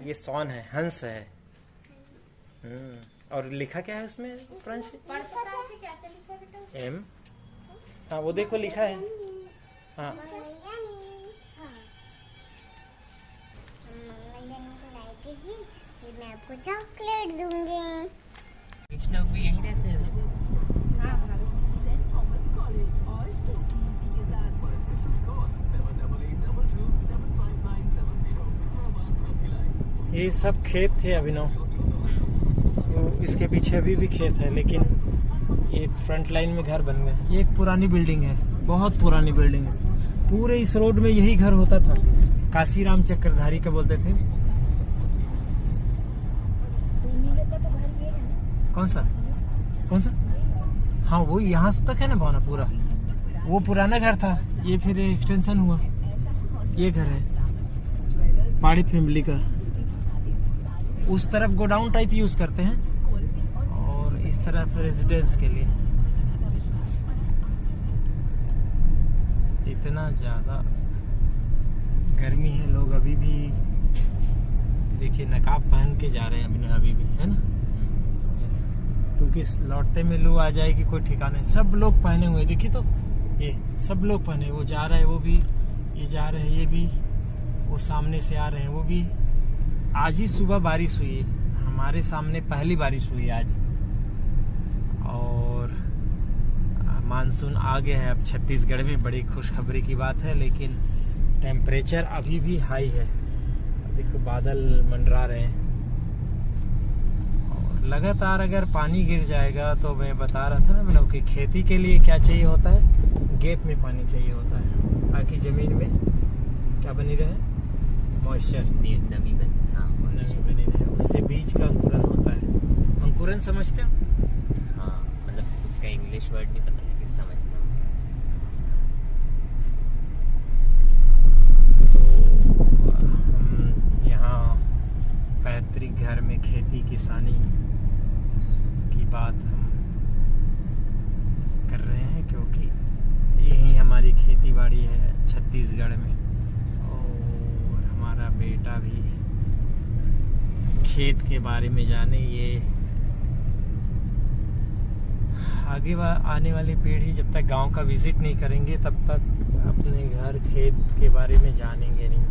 ये सॉन है, हंस है। और लिखा क्या है उसमें? French M. हाँ वो देखो लिखा है। हाँ मैं आपको चॉकलेट दूंगी। कुछ लोग भी यहीं रहते हैं। ये सब खेत थे अभिनव, तो इसके पीछे अभी भी खेत है, लेकिन एक फ्रंट लाइन में घर बन गया। ये एक पुरानी बिल्डिंग है, बहुत पुरानी बिल्डिंग है। पूरे इस रोड में यही घर होता था, काशीराम चक्रधारी का बोलते थे। कौन सा कौन सा? हाँ वो यहाँ तक है ना भावना पूरा। वो पुराना घर था, ये फिर एक्सटेंशन हुआ। ये घर है पहाड़ी फैमिली का। उस तरफ गोडाउन टाइप यूज करते हैं और इस तरफ रेजिडेंस के लिए। इतना ज्यादा गर्मी है, लोग अभी भी देखिए नकाब पहन के जा रहे हैं अभी भी, है ना, क्योंकि लौटते में लू आ जाएगी कोई ठिकाना नहीं। सब लोग पहने हुए, देखिए तो ये सब लोग पहने, वो जा रहे हैं वो भी, ये जा रहे हैं ये भी, वो सामने से आ रहे हैं वो भी। आज ही सुबह बारिश हुई है, हमारे सामने पहली बारिश हुई आज, और मानसून आ गया है अब छत्तीसगढ़ में। बड़ी खुशखबरी की बात है, लेकिन टेम्परेचर अभी भी हाई है। देखो बादल मंडरा रहे हैं, और लगातार अगर पानी गिर जाएगा तो मैं बता रहा था ना मैंने कि खेती के लिए क्या चाहिए होता है, गैप में पानी चाहिए होता है, ताकि जमीन में क्या बनी रहे, मॉइस्चर, नमी बनी रहे। उससे बीज का अंकुरन होता है। अंकुरन समझते हो? हाँ, मतलब उसका इंग्लिश वर्ड नहीं पता, लेकिन समझता हूँ। तो हम यहाँ पैतृक घर में खेती किसानी की बात हम कर रहे हैं, क्योंकि यही हमारी खेती बाड़ी है छत्तीसगढ़ में, और हमारा बेटा भी खेत के बारे में जाने। ये आगे आने वाली पीढ़ी जब तक गांव का विजिट नहीं करेंगे तब तक अपने घर खेत के बारे में जानेंगे नहीं।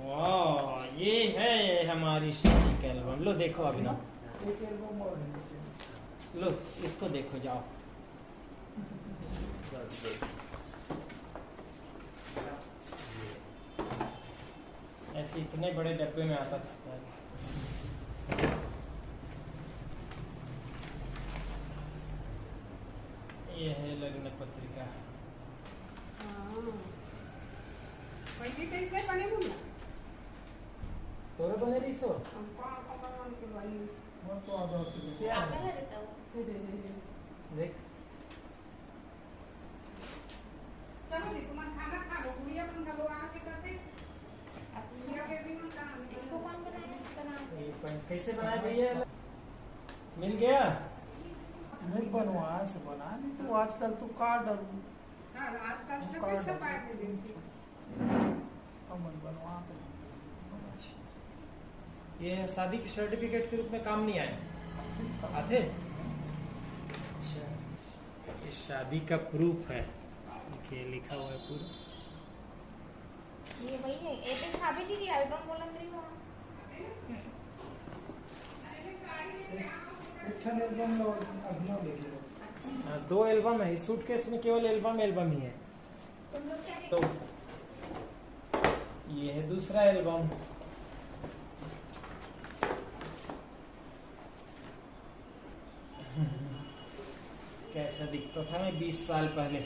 वाह, ये है हमारी शादी का एल्बम। लो देखो अभिनव, लो इसको देखो जाओ। ऐसे इतने बड़े डब्बे में आता था। ये है लग्न पत्रिका। तोरे बने रही सो देख। कैसे बनाए भैया? मिल गया? नहीं बनवाया से बना नहीं, तो आजकल तो कार्ड बनवा। ये शादी के सर्टिफिकेट के रूप में काम नहीं आए आते। अच्छा, ये शादी का प्रूफ है, ये लिखा हुआ है पूरा। ये वही है, एक भाभी दीदी एल्बम बोलत रही हो। हाँ, 2 एल्बम है इस सूटकेस में, केवल एल्बम ही है। तो ये है दूसरा एल्बम। कैसा दिखता था मैं 20 साल पहले।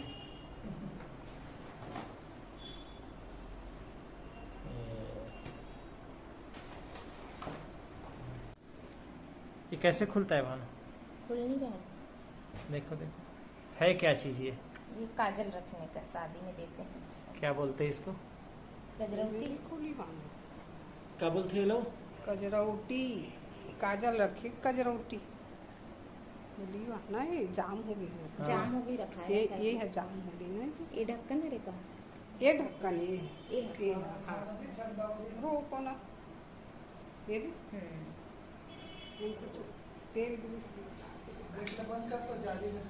कैसे खुलता है भानु? खुल नहीं रहा है। देखो देखो, है क्या चीज़ ये? ये काजल रखने का, शादी में देते हैं। क्या बोलते हैं इसको? गजरौती। क्या बोलते हैं लोग? कजरौटी, काजल रखी कजरौटी। बोलिए ना, ये जाम हो गई है। जाम हो भी रखा है। ये है जाम हो गई ना। ये ढक्कन है रे का। ये ढक्कन ये ये हाँ रोको ना ये दे। इनको तेल ग्रीस बंद कर तो जारी है।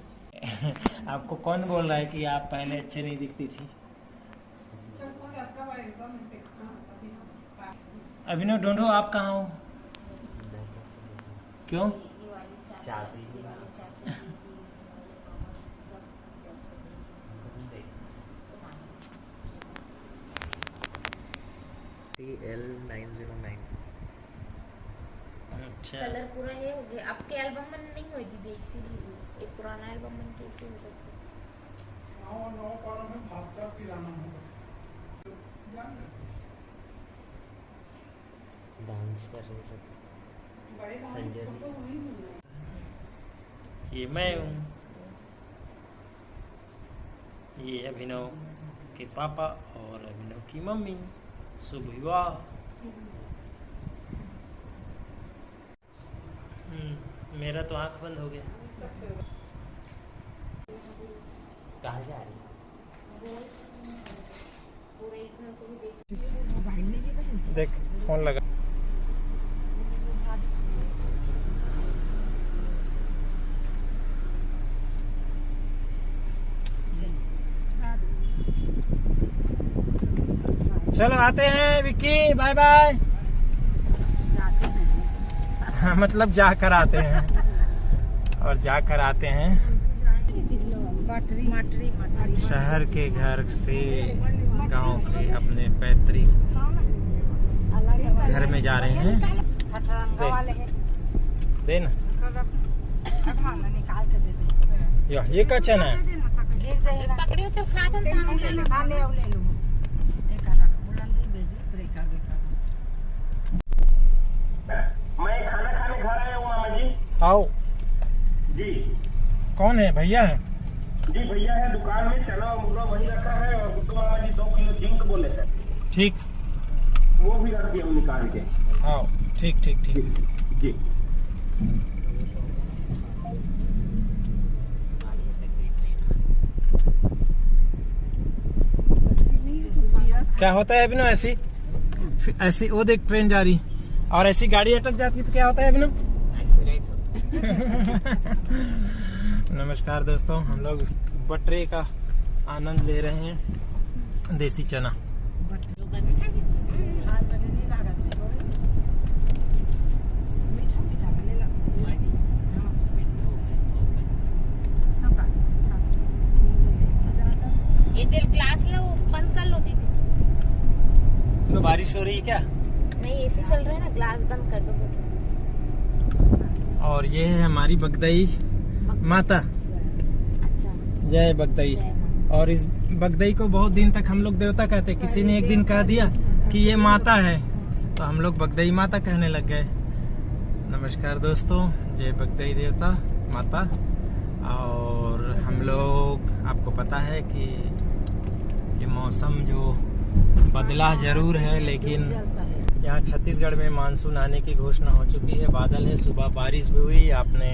आपको कौन बोल रहा है कि आप पहले अच्छे नहीं दिखती थी? अभिनव ढूंढो, आप कहाँ हो? क्यों? शादी TL909। अच्छा, कलर पूरा ये हो गया। आपके एल्बम में नहीं हुई थी इसीलिए एक पुराना एल्बम में कैसे हो सकता? नौ पारों में भागकर किराना होगा। डांस कर रहे सब। संजय ये मैं हूँ, ये अभिनव के पापा और अभिनव की मम्मी। शुभ विवाह। मेरा तो आंख बंद हो गया। कहाँ जा रही? पूरे एक घर को भी देख। देख, फोन लगा। चलो आते हैं विक्की, बाय बाय। हाँ, मतलब जाकर आते हैं और जाकर आते हैं शहर के घर से गांव के अपने पैतृक घर में जा रहे हैं। दे ना, निकाल के दे दे। ये का चना है? पकड़ियो तो खा दे। ले लो मैं खाना खाने घर आया हूँ मामा जी। आओ। जी कौन है? भैया है? जी भैया है, दुकान में चना और मुर्गा वही रखा है, और गुड्डू मामा जी 2 किलो जिंक बोले थे, ठीक, वो भी रख दिया निकाल के। आओ। ठीक ठीक ठीक। जी क्या होता है अभिनव? ऐसी ऐसी वो देख, ट्रेन जा रही और ऐसी गाड़ी अटक जाती है तो क्या होता है अभिनव? एक्सीडेंट हो। नमस्कार दोस्तों, हम लोग बटरे का आनंद ले रहे हैं। देसी चना। ये दिल ग्लास लो, बंद कर लो दीदी। तो बारिश हो रही है क्या? नहीं, एसी चल रहा है ना, ग्लास बंद कर दो। और ये है हमारी बगदई माता। अच्छा, जय बगदई। और इस बगदई को बहुत दिन तक हम लोग देवता कहते। किसी ने एक दिन कह दिया कि ये माता है, तो हम लोग बगदई माता कहने लग गए। नमस्कार दोस्तों, जय बगदई देवता माता। और हम लोग, आपको पता है कि ये मौसम जो बदला जरूर है, लेकिन यहाँ छत्तीसगढ़ में मानसून आने की घोषणा हो चुकी है। बादल है, सुबह बारिश भी हुई, आपने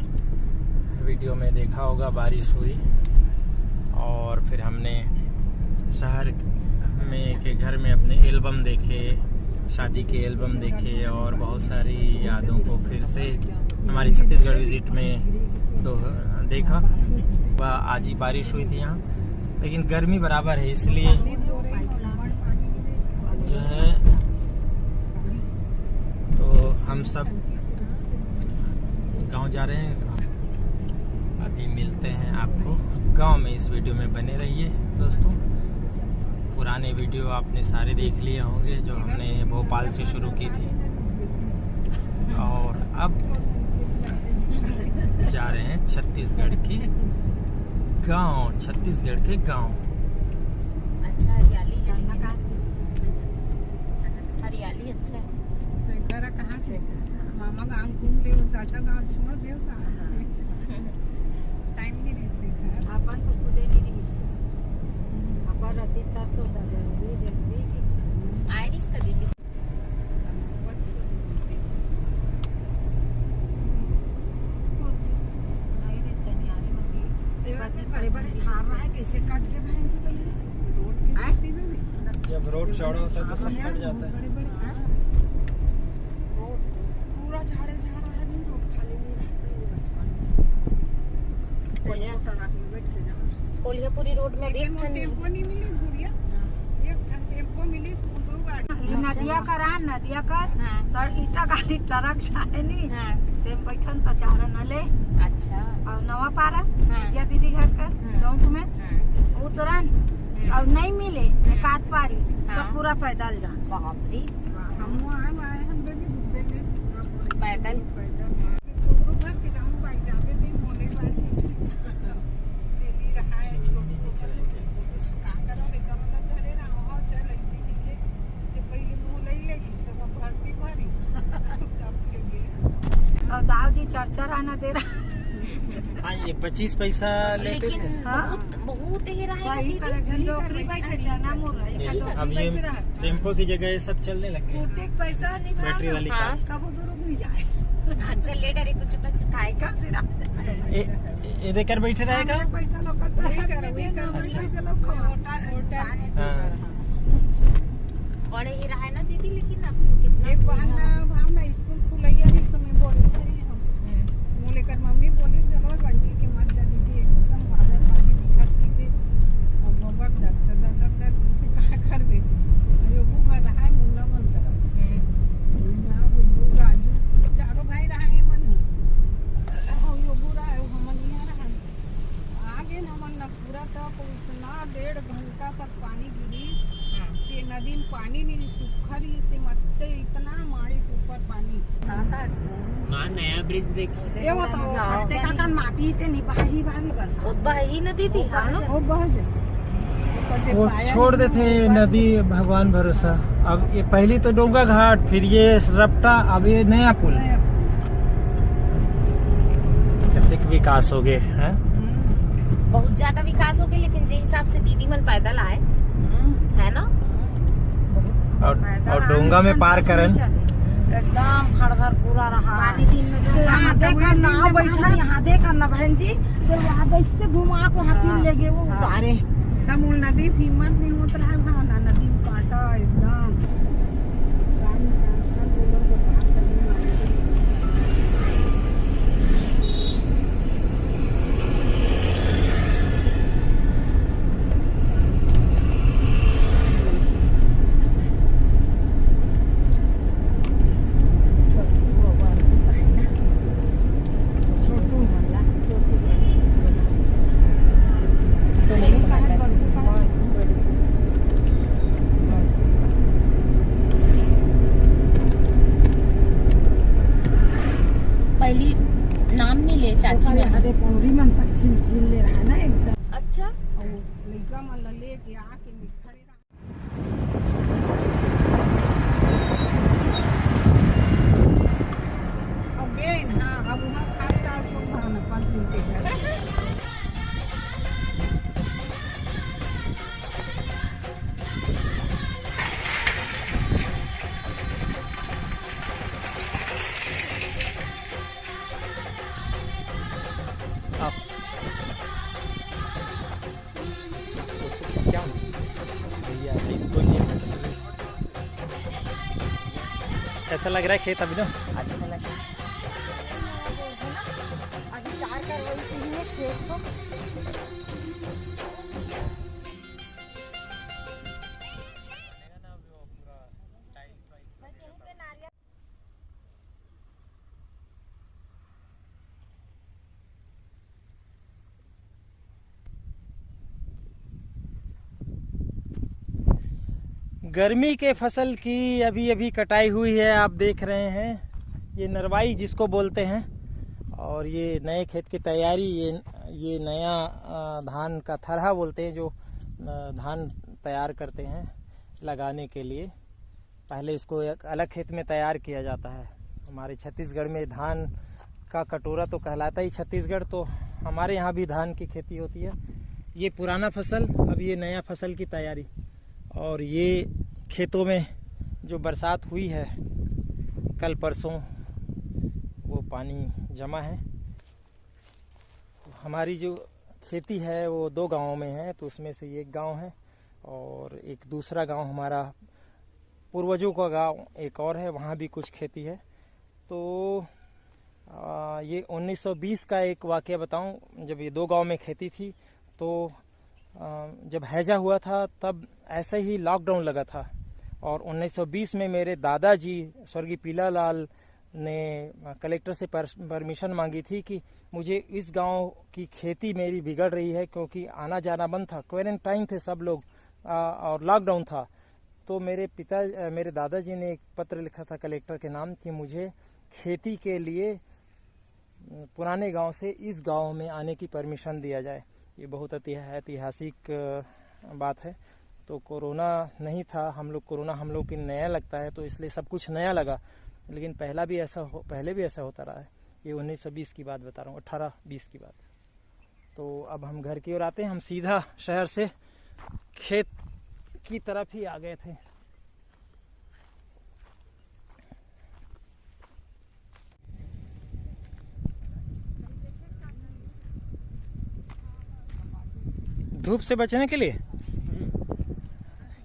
वीडियो में देखा होगा, बारिश हुई। और फिर हमने शहर में के घर में अपने एल्बम देखे, शादी के एल्बम देखे, और बहुत सारी यादों को फिर से हमारी छत्तीसगढ़ विजिट में देखा। आज ही बारिश हुई थी यहाँ, लेकिन गर्मी बराबर है, इसलिए जो है तो हम सब गांव जा रहे हैं। अभी मिलते हैं आपको गांव में। इस वीडियो में बने रहिए दोस्तों। पुराने वीडियो आपने सारे देख लिए होंगे जो हमने भोपाल से शुरू की थी, और अब जा रहे हैं छत्तीसगढ़ के गांव। छत्तीसगढ़ के गांव। अच्छा, हरियाली है, हरियाली अच्छा है। कहाँ से? मामा गांव घूम ले चाचा गांव छोड़ दे टाइम नहीं रही से अपन तो खुदे नहीं रही से अपन रहती तब तो जल्दी जल्दी की आयरिस का दीदी बड़े बड़े झाड़ रहा है कैसे काट के बहन जी पहले रोड के साथी में नहीं जब रोड चौड़ा होता है तो सब कट जाता है। बड़े बड़े रोड पूरा झाड़े झाड़ रहा है नहीं रोड खाली नहीं रहता कोल्हापुरी रोड में भी टेम्पो नहीं मिली गुड़िया एक ठन टेम्पो मिली स्कूटर गाड़ी नदिया करा नदिया कर हाँ। तो ईटा गाड़ी ट्रक जाए नहीं हाँ। ते बैठन तो चारा न ले अच्छा और नवा पारा हाँ। जिया दीदी घर का हाँ। चौक में हाँ। उतरन और नहीं मिले काट पारी तो हाँ। पूरा पैदल जा बाप रे हम हम बेबी डूबे में पैदल गुरु घर के जाऊं भाई जावे दिन मोले बाड़ी दिल्ली रहा है छोटी का करो रे कमला धरे ना हो चल ऐसी दिखे ये पहले मुंह ले लेगी तो वो भर्ती भरी तब लगे और दाव जी चर्चा आना दे रहा हाँ ये 25 पैसा लेते थे। लेकिन हाँ। बहुत ही रहा है वही पर एक नौकरी बैठे चना मुर अब ये टेम्पो की जगह ये सब चलने लग गए टूटे पैसा नहीं बैटरी वाली हाँ। कार। कब उधर रुक नहीं जाए अच्छा लेटर एक कुछ काय का सिरा ये देकर बैठे रहेगा। पैसा लो करता है अच्छा। पैसा लो होटा हाँ। बड़े ही रहा है ना दीदी लेकिन अब सो कितना एक बहाना भावना स्कूल खुलैया नहीं समय बोले थे हम मुँह लेकर मम्मी बोली चलो बंटी के मत जाने की एकदम बादल पानी दिखती थी और गोबर डर कहाँ कर गई योगू घर रहा है मुन्ना मन तरफ यहाँ बुद्धू राजू चारों भाई रहा है मन योगू रहा है हमन यहाँ रहा आगे न मन न पूरा तक इतना 1.5 घंटा तक पानी गिरी ये नदी में पानी नहीं सूखा रही इससे मत्ते इतना माड़ी ऊपर पानी माँ नया ब्रिज देखिए ये बताओ सत्ते का कान माटी ते नहीं बाहरी बाहरी कर उद्बा ही नदी थी हाँ ना वो बह जाए वो छोड़ देते नदी भगवान भरोसा। अब ये पहली तो डोंगा घाट फिर ये रपटा अब ये नया पुल कितने विकास हो गए हैं। बहुत ज्यादा विकास हो गया लेकिन जिस हिसाब से दीदी मन पैदल आए है ना और डोंगा में पार करन एकदम खड़भर पूरा रहा पानी दिन में जो यहाँ देखा नाव बैठा यहाँ देखा ना बहन जी फिर वहाँ से घुमा को हाथी ले गए वो उतारे मूल नदी हिम्मत नहीं होता है भावना नदी में काटा एकदम पानी ट्रांसफर बोलो तो बात करने वाले पहली नाम नहीं ले चाची ने यहाँ दे पौड़ी मन तक झील ले रहा है ना एकदम अच्छा और लड़का मन ले के आके खड़े रहा अब गए हाँ अब वहाँ खास 400 भावना 5 दिन के घर क्या भैया बोलिए कैसा लग रहा है खेत अभी ना। अच्छा लगा अभी 4 कर वही से ही है खेत को गर्मी के फसल की अभी अभी कटाई हुई है। आप देख रहे हैं ये नरवाई जिसको बोलते हैं और ये नए खेत की तैयारी ये नया धान का थरहा बोलते हैं जो धान तैयार करते हैं लगाने के लिए। पहले इसको एक अलग खेत में तैयार किया जाता है हमारे छत्तीसगढ़ में धान का कटोरा तो कहलाता ही छत्तीसगढ़, तो हमारे यहाँ भी धान की खेती होती है। ये पुराना फसल, अब ये नया फसल की तैयारी। और ये खेतों में जो बरसात हुई है कल परसों, वो पानी जमा है। हमारी जो खेती है वो 2 गांवों में है, तो उसमें से एक गांव है और एक दूसरा गांव हमारा पूर्वजों का गांव एक और है, वहाँ भी कुछ खेती है। तो ये 1920 का एक वाक़या बताऊं। जब ये 2 गांव में खेती थी तो जब हैजा हुआ था तब ऐसे ही लॉकडाउन लगा था, और 1920 में मेरे दादाजी स्वर्गीय पीलालाल ने कलेक्टर से परमिशन मांगी थी कि मुझे इस गांव की खेती मेरी बिगड़ रही है, क्योंकि आना जाना बंद था, क्वारंटाइन थे सब लोग और लॉकडाउन था। तो मेरे दादाजी ने एक पत्र लिखा था कलेक्टर के नाम कि मुझे खेती के लिए पुराने गांव से इस गांव में आने की परमिशन दिया जाए। ये बहुत ऐतिहासिक बात है। तो कोरोना नहीं था, कोरोना हम लोग की नया लगता है, तो इसलिए सब कुछ नया लगा, लेकिन पहले भी ऐसा होता रहा है। ये 1920 की बात बता रहा हूँ, 1820 की बात। तो अब हम घर की ओर आते हैं। हम सीधा शहर से खेत की तरफ ही आ गए थे। धूप से बचने के लिए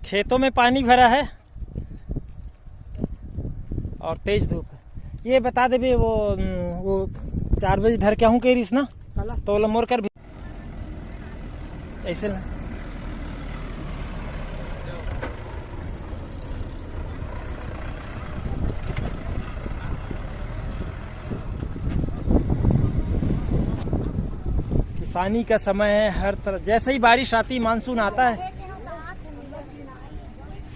खेतों में पानी भरा है और तेज धूप है। ये बता दे भी वो 4 बजे धर के हूँ केरिस ना, तो मोर कर भी ऐसे ना। किसानी का समय है, हर तरफ जैसे ही बारिश आती, मानसून आता है,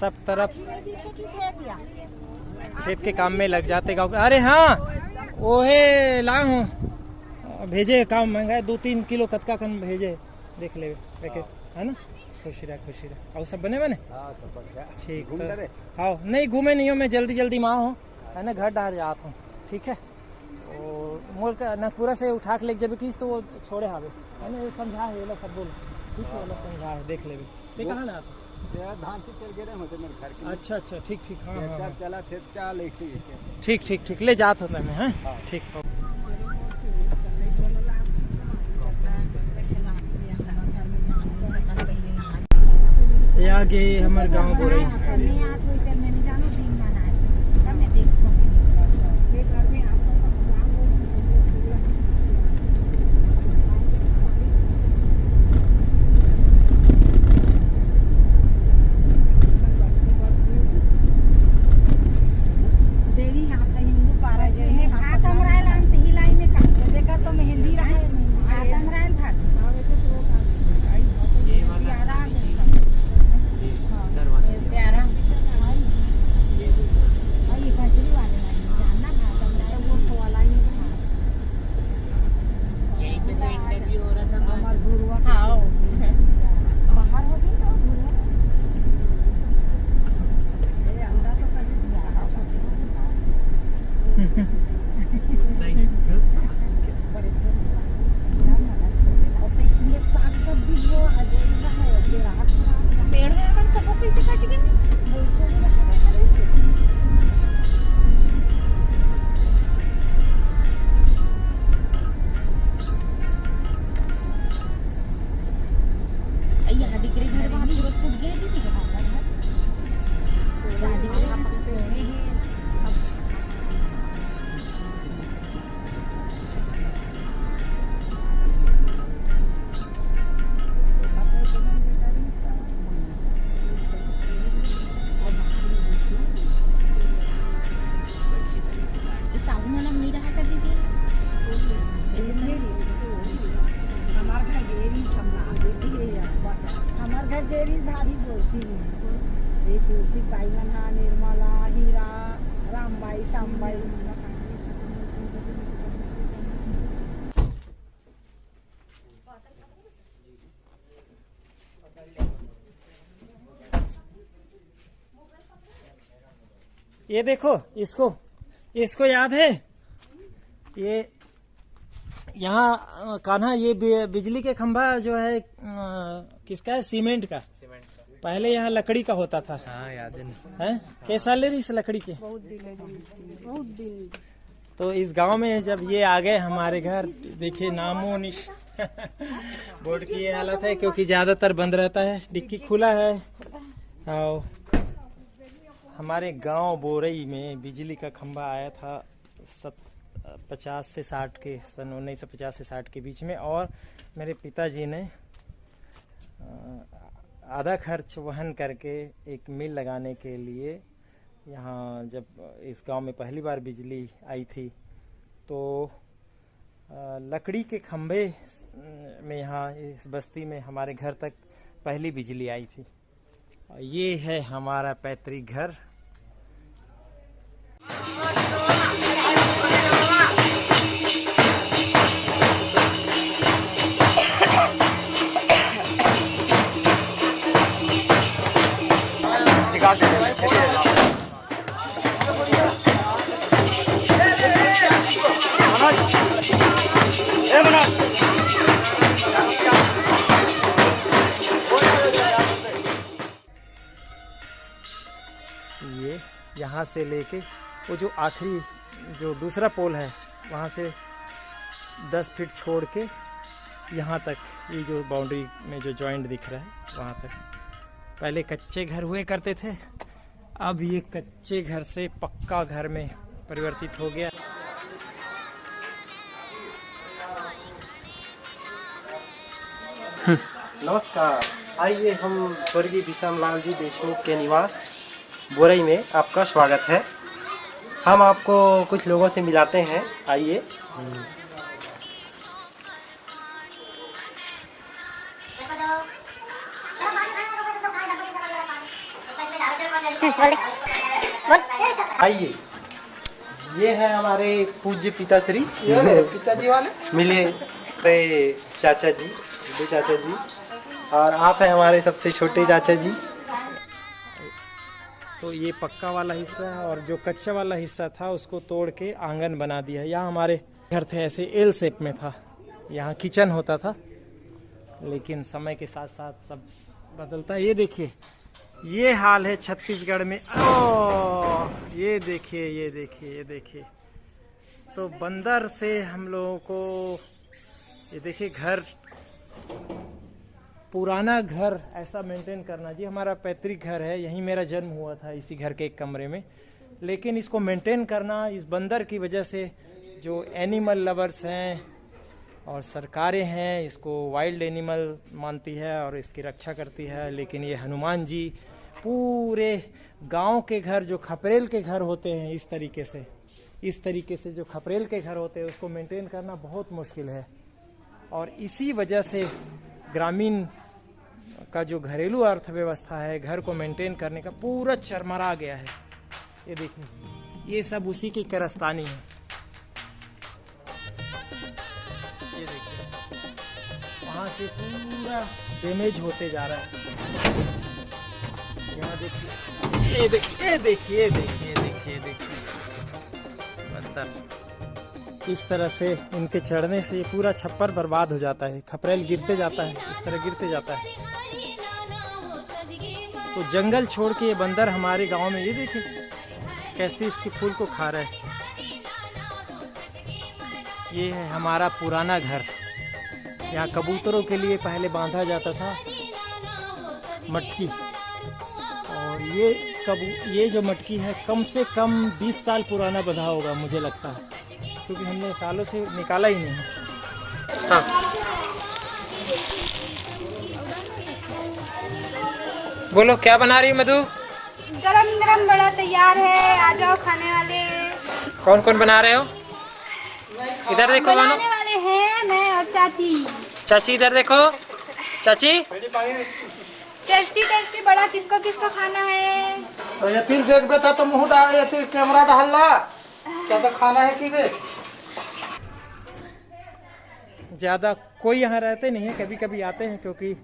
सब तरफ खेत के काम में लग जाते गाँव। अरे हाँ, ओहे ला हूँ भेजे, काम मंगाए 2-3 किलो कतका कन भेजे, देख ले पैकेट है ना। खुशी रहा। और सब बने ठीक। हाँ नहीं घूमे नहीं हो, मैं जल्दी माँ हूँ है ना, घर डाल जाता हूँ। ठीक है, और मोर का ना पूरा से उठा के ले जब किस तो वो छोड़े हावे है ना, समझा है ये सब बोल। ठीक है, वो समझा है, देख ले कहाँ ना आता धान से चल गए होते मेरे घर की। अच्छा ठीक। हाँ चला थे चाल ऐसे ठीक ले जात होता मैं। हाँ ठीक। ये आगे हमारे गांव बोरे भाभी बोलती है एक सीताई मन्ना, निर्मला, हीरा, रामबाई, श्यामबाई। ये देखो इसको, इसको याद है ये यहाँ कान्हा, ये बिजली के खंभा जो है किसका है? सीमेंट का। पहले यहाँ लकड़ी का होता था। हाँ याद है ना। हैं? कैसे साल ले रही इस लकड़ी के? बहुत दिन तो इस गांव में जब ये आ गए हमारे घर, देखिए नामो निश बोर्ड की ये हालत है, क्योंकि ज्यादातर बंद रहता है, डिक्की खुला है। और हमारे गांव बोरई में बिजली का खंभा आया था 50 से 60 के सन 1950 से 60 के बीच में, और मेरे पिताजी ने आधा खर्च वहन करके एक मिल लगाने के लिए, यहाँ जब इस गांव में पहली बार बिजली आई थी तो लकड़ी के खंभे में यहाँ इस बस्ती में हमारे घर तक पहली बिजली आई थी। ये है हमारा पैतृक घर। ये यहाँ से लेके वो जो आखिरी जो दूसरा पोल है वहाँ से 10 फीट छोड़ के यहाँ तक, ये जो बाउंड्री में जो जॉइंट दिख रहा है वहाँ तक पहले कच्चे घर हुए करते थे। अब ये कच्चे घर से पक्का घर में परिवर्तित हो गया। नमस्कार, आइए हम स्वर्गीय विशामलाल जी देशमुख के निवास बोरई में आपका स्वागत है। हम आपको कुछ लोगों से मिलाते हैं, आइए। आइए, ये है हमारे पूज्य पिताश्री, ये मेरे पिताजी वाले मिले चाचा जी, बड़े चाचा जी, और आप हैं हमारे सबसे छोटे चाचा जी। तो ये पक्का वाला हिस्सा है, और जो कच्चा वाला हिस्सा था उसको तोड़ के आंगन बना दिया। यहाँ हमारे घर थे ऐसे एल शेप में था, यहाँ किचन होता था, लेकिन समय के साथ साथ सब बदलता है। ये देखिए ये हाल है छत्तीसगढ़ में। ये देखिए ये देखिए ये देखिए, तो बंदर से हम लोगों को, ये देखिए घर, पुराना घर ऐसा मेंटेन करना जी। हमारा पैतृक घर है, यहीं मेरा जन्म हुआ था, इसी घर के एक कमरे में, लेकिन इसको मेंटेन करना इस बंदर की वजह से, जो एनिमल लवर्स हैं और सरकारें हैं इसको वाइल्ड एनिमल मानती है और इसकी रक्षा करती है, लेकिन ये हनुमान जी पूरे गांव के घर, जो खपरेल के घर होते हैं, इस तरीके से जो खपरेल के घर होते हैं उसको मेंटेन करना बहुत मुश्किल है। और इसी वजह से ग्रामीण का जो घरेलू अर्थव्यवस्था है, घर को मेंटेन करने का, पूरा चरमरा गया है। ये देखिए ये सब उसी की कारस्तानी है। ये देखिए वहाँ से पूरा डैमेज होते जा रहा है। यहाँ देखिए, ये देखिए ये देखिए ये देखिए देखिए देखिए, इस तरह से इनके चढ़ने से ये पूरा छप्पर बर्बाद हो जाता है, खपरेल गिरते जाता है, इस तरह गिरते जाता है। तो जंगल छोड़ के ये बंदर हमारे गांव में, ये देखिए कैसे इसके फूल को खा रहा है। ये है हमारा पुराना घर। यहाँ कबूतरों के लिए पहले बांधा जाता था मटकी, और ये जो मटकी है कम से कम 20 साल पुराना बंधा होगा मुझे लगता है, क्योंकि हमने सालों से निकाला ही नहीं है। हाँ। बोलो क्या बना रही है मधु? गरम गरम बड़ा तैयार है, आ जाओ खाने वाले। कौन कौन बना रहे हो? इधर देखो, बनाने वाले हैं मैं और चाची। चाची इधर देखो, चाची। टेस्टी टेस्टी बड़ा किसको किसको खाना है? तो ये तीन देख बेटा तो मुँह डाल, ये कैमरा डालना क्या तो खाना है कि बे? ज़्यादा कोई यहाँ रहते नहीं है, कभी कभी आते हैं, क्योंकि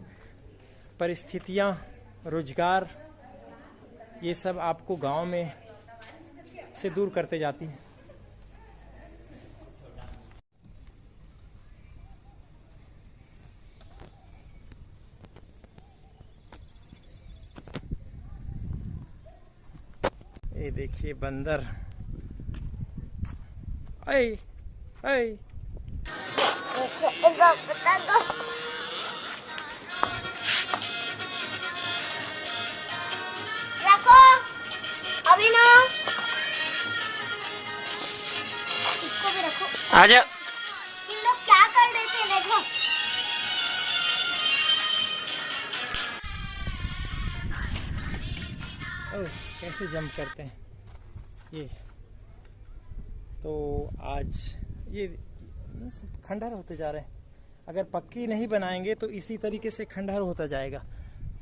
परिस्थितियाँ, रोजगार, ये सब आपको गांव में से दूर करते जाती हैं। ये देखिए बंदर। ऐ ऐ बता दो। रखो अभी ना, इसको भी रखो। आजा। इन लोग क्या कर रहे थे देखो। ओह, कैसे जंप करते हैं ये। तो आज ये सब खंडहर होते जा रहे हैं। अगर पक्की नहीं बनाएंगे तो इसी तरीके से खंडहर होता जाएगा,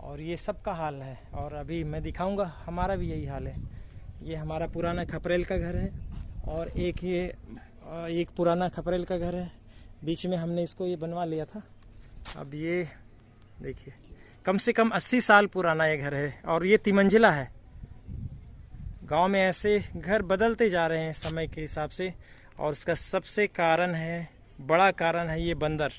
और ये सबका हाल है। और अभी मैं दिखाऊंगा, हमारा भी यही हाल है। ये हमारा पुराना खपरेल का घर है, और एक पुराना खपरेल का घर है। बीच में हमने इसको ये बनवा लिया था। अब ये देखिए, कम से कम 80 साल पुराना ये घर है, और ये तिमंजिला है। गांव में ऐसे घर बदलते जा रहे हैं समय के हिसाब से, और इसका सबसे बड़ा कारण है ये बंदर।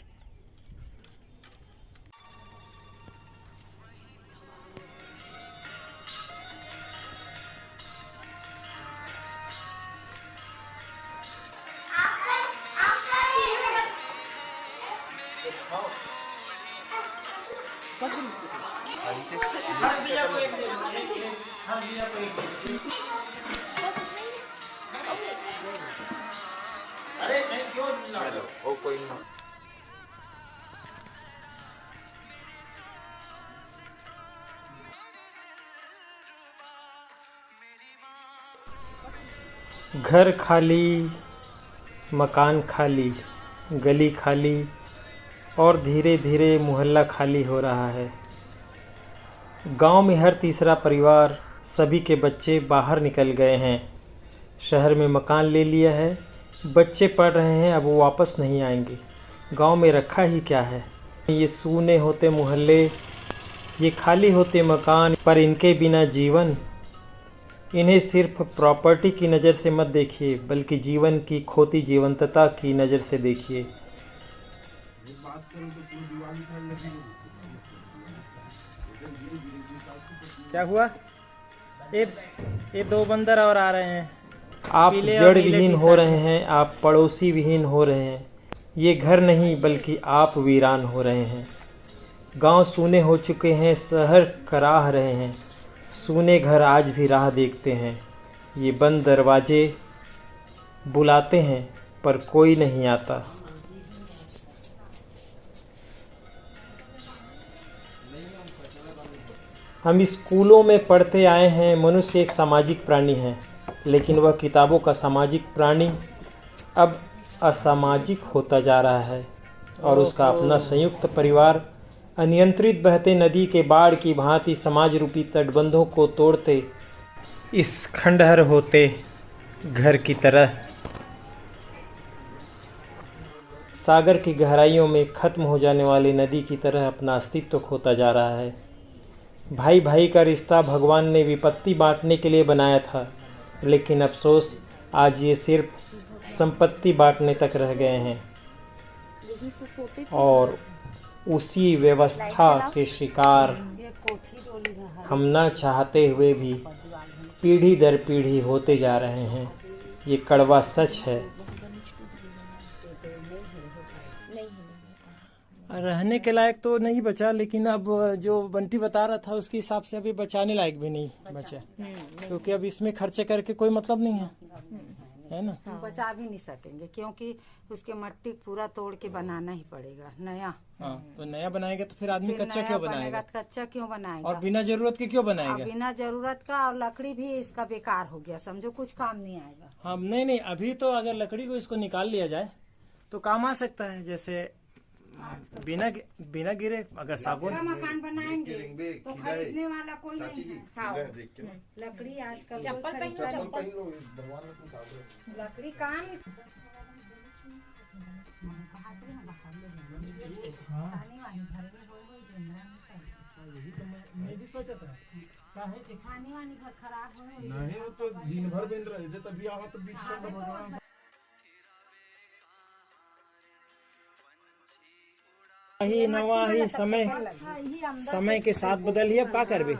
घर खाली, मकान खाली, गली खाली, और धीरे धीरे मोहल्ला खाली हो रहा है। गांव में हर तीसरा परिवार, सभी के बच्चे बाहर निकल गए हैं। शहर में मकान ले लिया है, बच्चे पढ़ रहे हैं, अब वो वापस नहीं आएंगे। गांव में रखा ही क्या है। ये सूने होते मोहल्ले, ये खाली होते मकान, पर इनके बिना जीवन। इन्हें सिर्फ प्रॉपर्टी की नज़र से मत देखिए, बल्कि जीवन की खोती जीवंतता की नज़र से देखिए। क्या हुआ? ये 2 बंदर और आ रहे हैं। आप जड़ विहीन हो रहे हैं, आप पड़ोसी विहीन हो रहे हैं। ये घर नहीं, बल्कि आप वीरान हो रहे हैं। गांव सूने हो चुके हैं, शहर कराह रहे हैं। सूने घर आज भी राह देखते हैं। ये बंद दरवाजे बुलाते हैं, पर कोई नहीं आता। हम स्कूलों में पढ़ते आए हैं, मनुष्य एक सामाजिक प्राणी है, लेकिन वह किताबों का सामाजिक प्राणी अब असामाजिक होता जा रहा है, और उसका अपना संयुक्त परिवार अनियंत्रित बहते नदी के बाढ़ की भांति समाज रूपी तटबंधों को तोड़ते इस खंडहर होते घर की तरह सागर की गहराइयों में खत्म हो जाने वाली नदी की तरह अपना अस्तित्व खोता जा रहा है। भाई भाई का रिश्ता भगवान ने विपत्ति बांटने के लिए बनाया था, लेकिन अफसोस आज ये सिर्फ संपत्ति बांटने तक रह गए हैं, और उसी व्यवस्था के शिकार हम न चाहते हुए भी पीढ़ी दर पीढ़ी होते जा रहे हैं। ये कड़वा सच है। रहने के लायक तो नहीं बचा, लेकिन अब जो बंटी बता रहा था उसके हिसाब से अभी बचाने लायक भी नहीं बचा, क्योंकि अब इसमें खर्चे करके कोई मतलब नहीं है ना। बचा भी नहीं सकेंगे, क्योंकि उसके मट्टी पूरा तोड़ के बनाना ही पड़ेगा नया। हाँ, तो नया बनाएगा तो फिर आदमी कच्चा क्यों बनाएगा? कच्चा क्यों बनाएगा? और बिना जरूरत के क्यों बनाएगा? बिना जरूरत का, और लकड़ी भी इसका बेकार हो गया, समझो कुछ काम नहीं आएगा। हाँ, नहीं, अभी तो अगर लकड़ी को इसको निकाल लिया जाए तो काम आ सकता है। जैसे बिना गिरे अगर सागौन मकान बनाएंगे तो खरीदने वाला कोई नहीं है। लकड़ी आजकल चप्पल पहनो, चप्पल लकड़ी कान मैं भी सोचा था खाने वाली घर खराब हो नहीं तो दिन भर बेंद रहे थे, तभी आवा तो 20 मिनट भगवान ही नवा ही समय के साथ बदल ही। अब का करबे,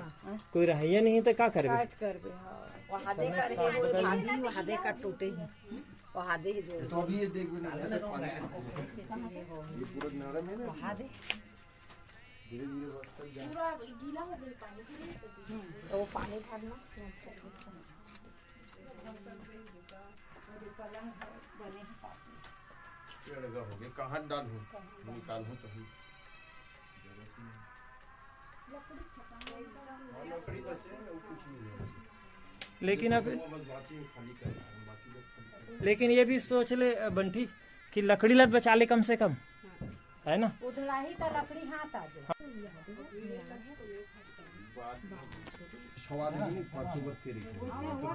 कोई रहिए नहीं तो का करबे। वहादे का रे वो भाभी वहादे का टूटे ही वहादे ही जोड़ तो अभी ये देख भी नहीं रहा पानी ये पूरा नरम है ना वहादे धीरे धीरे बढ़ता जाए पूरा गीला हो गया पानी तो वो पानी भरना हो गया कहाँ डालूं निकालूं तो लकड़ी बस है और कुछ नहीं है लेकिन अब खाली करना है बाकी लेकिन ये भी सोच ले बंटी कि लकड़ी लत बचा ले कम से कम, है ना। उधड़ा ही तो लकड़ी हाथ आ जाए सवाल नहीं फालतू बात फेरी तो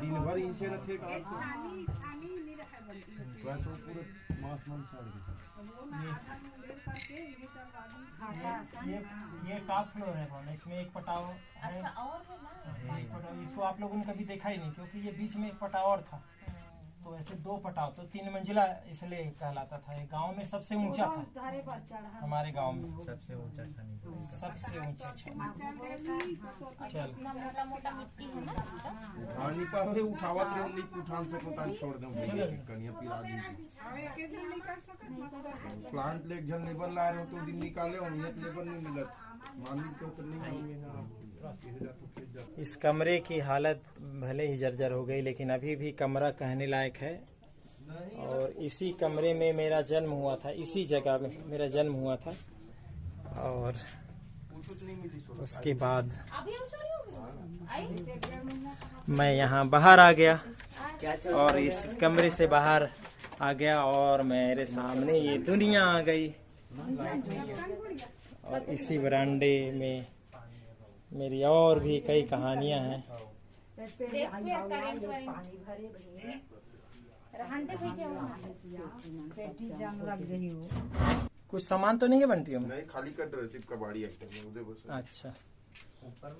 दिन भर इंचे रखे का छानी छानी नहीं रहा बनती बस वो पूरे मांस साड़ के वो ना आधा में लेर करके ये सब आदमी ये टॉप फ्लोर है भवन, इसमें एक पटाव है। अच्छा और है ना एक पटाव, इसको आप लोगों ने कभी देखा ही नहीं क्योंकि ये बीच में एक पटाव और था, तो ऐसे 2 पटाव, तो 3 मंजिला इसलिए कहलाता था। ये गांव में सबसे ऊंचा था, धारे पर चढ़ा हमारे गांव में सबसे ऊंचा था सबसे ऊंचा छत। चल इतना मोटा मोटा मिट्टी है ना पानी का है उठावत रे नहीं उठान से कोतान छोड़ दे कनिया पिला दी एक एक जन नहीं कर सकत मतलब प्लांट ले जन लेबर ला रहे हो तो दिन निकाले हो नियत लेबर नहीं मिलत मालिक को तो नहीं मिलेगा। इस कमरे की हालत भले ही जर्जर हो गई लेकिन अभी भी कमरा कहने लायक है। और इसी कमरे में मेरा जन्म हुआ था, इसी जगह में मेरा जन्म हुआ था। और उसके बाद अभी हम चोरी हो गई मैं यहाँ बाहर आ गया और इस कमरे से बाहर आ गया और मेरे सामने ये दुनिया आ गई। और इसी बरामदे में मेरी और भी कई कहानियां हैं। कुछ सामान तो नहीं है बंटी में? नहीं खाली का ड्रेसिप का बाड़ी आइटम है उधर बस। अच्छा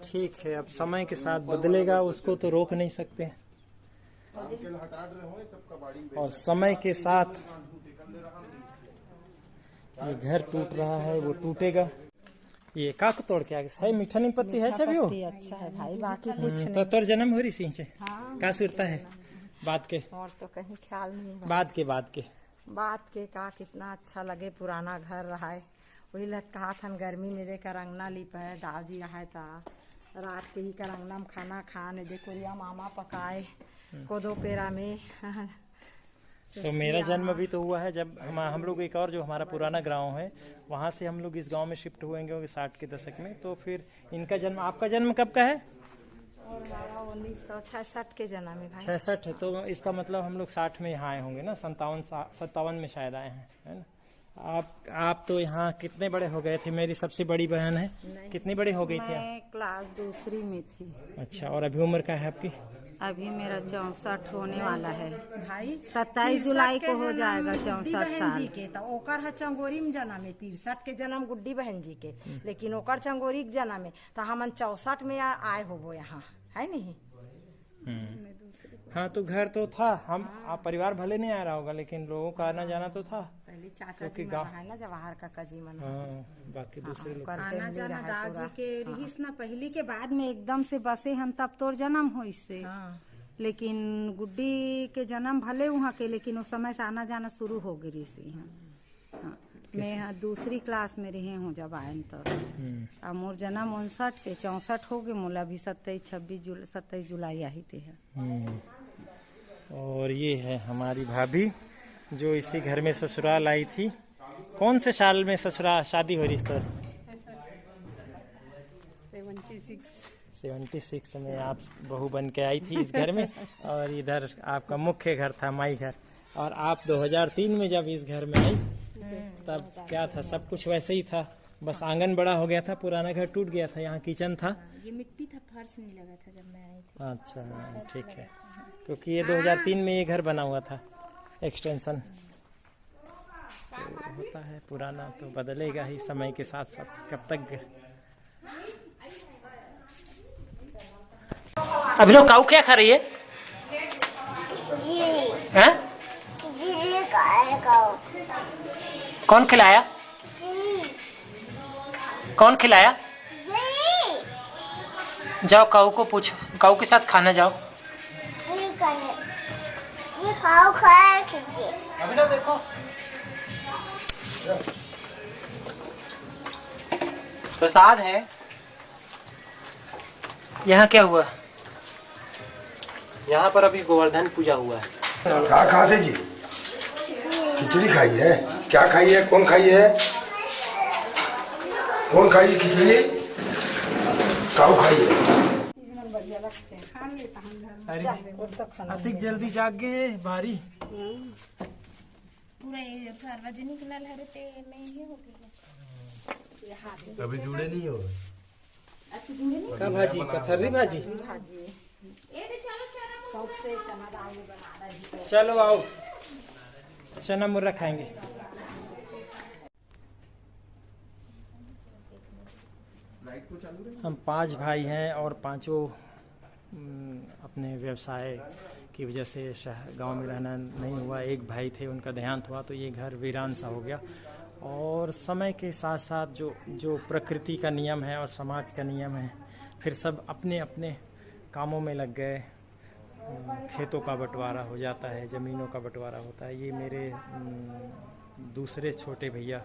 ठीक है, अब समय के साथ बदलेगा, उसको तो रोक नहीं सकते। हटा रहे हो सबका बाड़ी और समय के साथ ये घर टूट रहा है, वो टूटेगा। ये काक तोड़ के आगे है मीठा नहीं पत्ती है छवि वो अच्छा है भाई बाकी कुछ तो तोर जन्म हो रही सी से का सुरता है बात के और तो कहीं ख्याल नहीं है बात के का कितना अच्छा लगे पुराना घर रहा है। वही लग कहा था गर्मी में देकर अंगना लिप है दावजी रहा था रात के ही कर अंगना में खाना खाने देखो या मामा पकाए कोदो पेरा में। तो मेरा जन्म भी तो हुआ है जब हम लोग एक और जो हमारा पुराना गांव है वहाँ से हम लोग इस गांव में शिफ्ट हुएंगे 60 के दशक में। तो फिर इनका जन्म, आपका जन्म कब का है? और 1966 के जन्म में भाई। 66 है तो इसका मतलब हम लोग 60 में यहाँ आए होंगे ना, 57 में शायद आए हैं, है ना। आप तो यहाँ कितने बड़े हो गए थे? मेरी सबसे बड़ी बहन है, कितनी बड़ी हो गई थी? मैं क्लास 2 में थी। अच्छा, और अभी उम्र क्या है आपकी? अभी मेरा 64 होने वाला है भाई, 27 जुलाई को हो जाएगा 64 साल के। तो ओकर है चंगोरी में जन्म है, 63 के जन्म गुड्डी बहन जी के, लेकिन ओकर चंगोरी के जन्म है तो हम 64 में आए हो यहाँ, है नहीं। हाँ तो घर तो था, आप परिवार भले नहीं आ रहा होगा लेकिन लोगों का आना जाना तो था। पहले चाचा जी मन है ना जवाहर का जी मन, बाकी दूसरे लोग आना जाना दादी के रहीस ना पहली के बाद में एकदम से बसे हम तब तोर जन्म हो इससे। लेकिन गुड्डी के जन्म भले वहाँ के लेकिन उस समय से आना जाना शुरू हो गई सी। मैं 2 क्लास में रहे हूँ जब आए तो। अब मोर जन्म 59 के 64 हो गए मोला भी 27 जुलाई आई थे। और ये है हमारी भाभी जो इसी घर में ससुराल आई थी। कौन से साल में ससुराल शादी हो रही इस तरह? 76 में आप बहू बन के आई थी इस घर में। और इधर आपका मुख्य घर था, माई घर। और आप 2003 में जब इस घर में आई तब क्या था? सब कुछ वैसे ही था, बस आंगन बड़ा हो गया था, पुराना घर टूट गया था, यहाँ किचन था। ये मिट्टी था, फर्श नहीं लगा था जब मैं आई थी। अच्छा ठीक है, क्योंकि ये 2003 में ये घर बना हुआ था, एक्सटेंशन। तो होता है, पुराना तो बदलेगा ही समय के साथ साथ। कब तक अभी लोग काऊ क्या खा रही है? हैं? कौन खिलाया? कौन खिलाया? जाओ काऊ को पूछो, काऊ के साथ खाना जाओ। खाओ खाया कीजिए। अभी ना देखो प्रसाद है। यहाँ क्या हुआ? यहाँ पर अभी गोवर्धन पूजा हुआ है। क्या खाते जी? खिचड़ी खाई है? क्या खाई है? कौन खाई है? कौन खाई है खिचड़ी? काऊ खाई है? अतिक जल्दी जाग गए भारी। पूरा ये सार्वजनिक नल हरे ते में ही हो गया। अभी जुड़े नहीं हो। का भाजी? कथरनी भाजी। चलो आओ, चना मुर्रा खाएंगे। हम 5 भाई हैं और पांचों अपने व्यवसाय की वजह से गांव में रहना नहीं हुआ। एक भाई थे, उनका देहांत हुआ तो ये घर वीरान सा हो गया। और समय के साथ साथ जो प्रकृति का नियम है और समाज का नियम है, फिर सब अपने अपने कामों में लग गए। खेतों का बंटवारा हो जाता है, ज़मीनों का बंटवारा होता है। ये मेरे दूसरे छोटे भैया,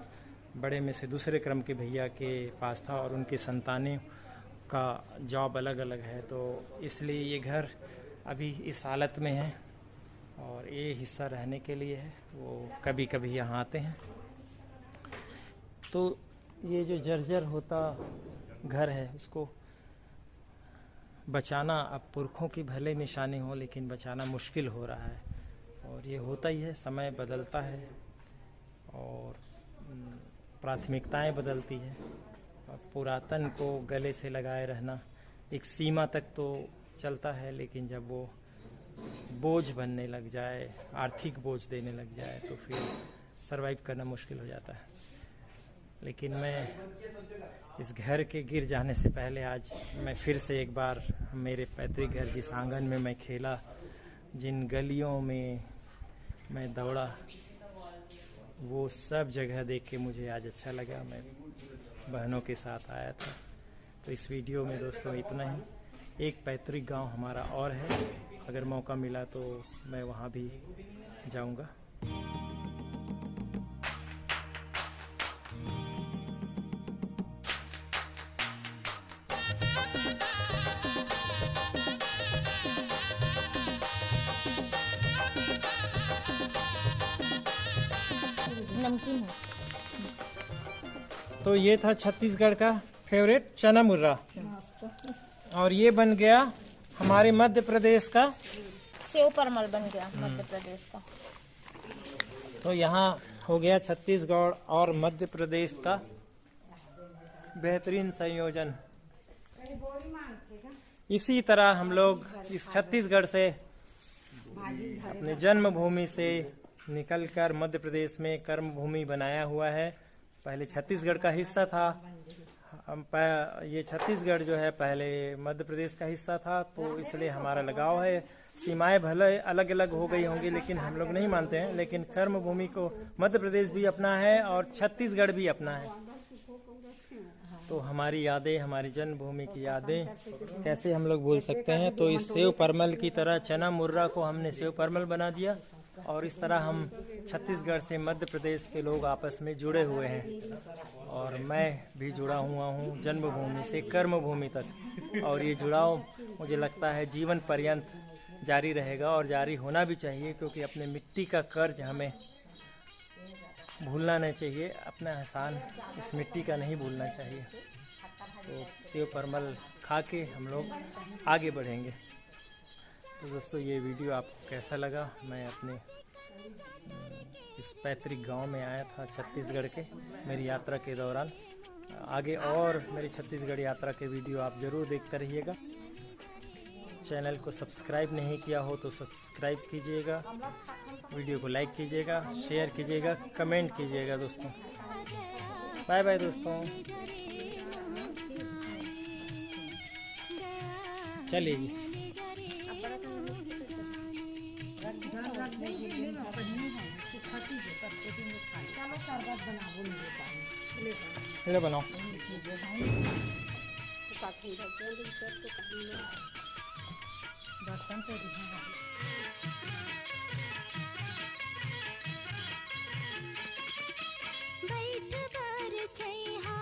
बड़े में से दूसरे क्रम के भैया के पास था और उनकी संतानें का जॉब अलग अलग है, तो इसलिए ये घर अभी इस हालत में है और ये हिस्सा रहने के लिए है। वो कभी कभी यहाँ आते हैं। तो ये जो जर्जर होता घर है, उसको बचाना अब पुरखों की भले निशानी हो, लेकिन बचाना मुश्किल हो रहा है। और ये होता ही है, समय बदलता है और प्राथमिकताएं बदलती है। और पुरातन को गले से लगाए रहना एक सीमा तक तो चलता है, लेकिन जब वो बोझ बनने लग जाए, आर्थिक बोझ देने लग जाए, तो फिर सरवाइव करना मुश्किल हो जाता है। लेकिन मैं इस घर के गिर जाने से पहले आज मैं फिर से एक बार मेरे पैतृक घर, जिस आंगन में मैं खेला, जिन गलियों में मैं दौड़ा, वो सब जगह देख के मुझे आज अच्छा लगा। मैं बहनों के साथ आया था। तो इस वीडियो में दोस्तों इतना ही। एक पैतृक गांव हमारा और है, अगर मौका मिला तो मैं वहाँ भी जाऊँगा। नमकीन है। तो ये था छत्तीसगढ़ का फेवरेट चना मुर्रा, और ये बन गया हमारे मध्य प्रदेश का सेव परमल बन गया मध्य प्रदेश का। तो यहाँ हो गया छत्तीसगढ़ और मध्य प्रदेश का बेहतरीन संयोजन। इसी तरह हम लोग इस छत्तीसगढ़ से अपने जन्मभूमि से निकलकर मध्य प्रदेश में कर्म भूमि बनाया हुआ है। पहले छत्तीसगढ़ का हिस्सा था। ये छत्तीसगढ़ जो है पहले मध्य प्रदेश का हिस्सा था, तो इसलिए हमारा लगाव है। सीमाएं भले अलग अलग हो गई होंगी, लेकिन हम लोग नहीं मानते हैं। लेकिन कर्म भूमि को मध्य प्रदेश भी अपना है और छत्तीसगढ़ भी अपना है। तो हमारी यादें, हमारी जन्मभूमि की यादें कैसे हम लोग भूल सकते हैं। तो इस सेव परमल की तरह चना मुर्रा को हमने सेव परमल बना दिया, और इस तरह हम छत्तीसगढ़ से मध्य प्रदेश के लोग आपस में जुड़े हुए हैं। और मैं भी जुड़ा हुआ हूँ जन्मभूमि से कर्मभूमि तक, और ये जुड़ाव मुझे लगता है जीवन पर्यंत जारी रहेगा और जारी होना भी चाहिए, क्योंकि अपने मिट्टी का कर्ज हमें भूलना नहीं चाहिए। अपना एहसान इस मिट्टी का नहीं भूलना चाहिए। तो सेव परमल खा के हम लोग आगे बढ़ेंगे। तो दोस्तों, ये वीडियो आपको कैसा लगा? मैं अपने इस पैतृक गांव में आया था छत्तीसगढ़ के, मेरी यात्रा के दौरान। आगे और मेरी छत्तीसगढ़ यात्रा के वीडियो आप ज़रूर देखते रहिएगा। चैनल को सब्सक्राइब नहीं किया हो तो सब्सक्राइब कीजिएगा, वीडियो को लाइक कीजिएगा, शेयर कीजिएगा, कमेंट कीजिएगा दोस्तों। बाय बाय दोस्तों। चलिए जी। चलो बनाओ। बर्तन तो छै